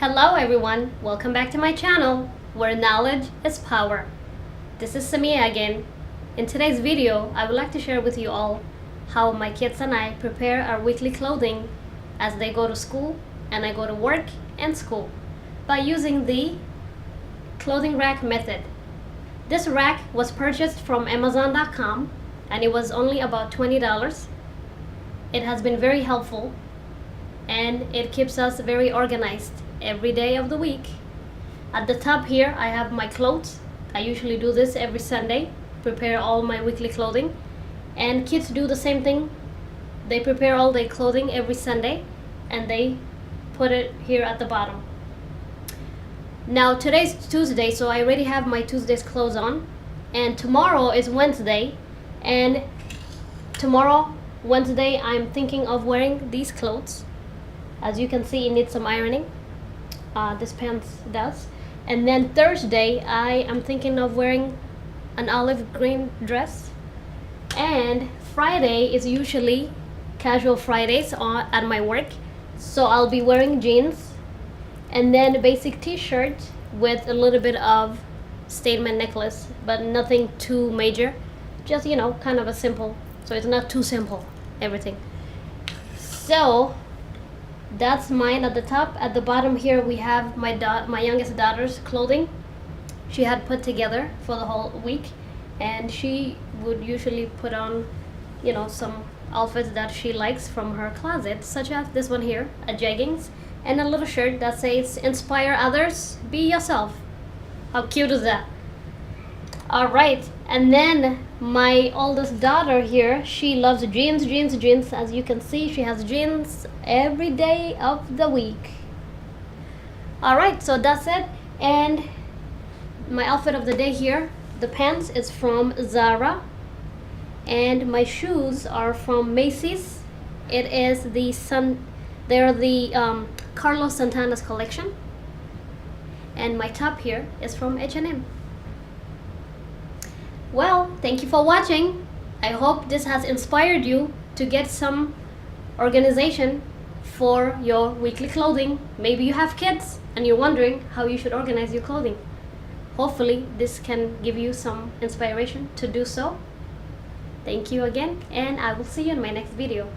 Hello everyone, welcome back to my channel, where knowledge is power. This is Samia again. In today's video, I would like to share with you all how my kids and I prepare our weekly clothing as they go to school and I go to work and school by using the clothing rack method. This rack was purchased from Amazon.com and it was only about $20. It has been very helpful and it keeps us very organized every day of the week. At the top here I have my clothes. I usually do this every Sunday, prepare all my weekly clothing, and kids do the same thing. They prepare all their clothing every Sunday and they put it here at the bottom. Now today's Tuesday, so I already have my Tuesday's clothes on, and tomorrow is Wednesday, and tomorrow Wednesday I'm thinking of wearing these clothes. As you can see, it needs some ironing. This pants does. And then Thursday I am thinking of wearing an olive green dress, and Friday is usually casual Fridays at my work, so I'll be wearing jeans and then a basic t-shirt with a little bit of statement necklace, but nothing too major, just kind of a simple, so it's not too simple everything. So that's mine at the top. At the bottom here we have my youngest daughter's clothing. She had put together for the whole week, and she would usually put on some outfits that she likes from her closet, such as this one here, a jeggings and a little shirt that says inspire others, be yourself. How cute is that? All right, and then my oldest daughter here, she loves jeans. As you can see, she has jeans every day of the week. All right, so that's it. And my outfit of the day here, the pants is from Zara, and my shoes are from Macy's. It is they're the Carlos Santana's collection, and my top here is from H&M. Well, thank you for watching. I hope this has inspired you to get some organization for your weekly clothing. Maybe you have kids and you're wondering how you should organize your clothing. Hopefully this can give you some inspiration to do so. Thank you again, and I will see you in my next video.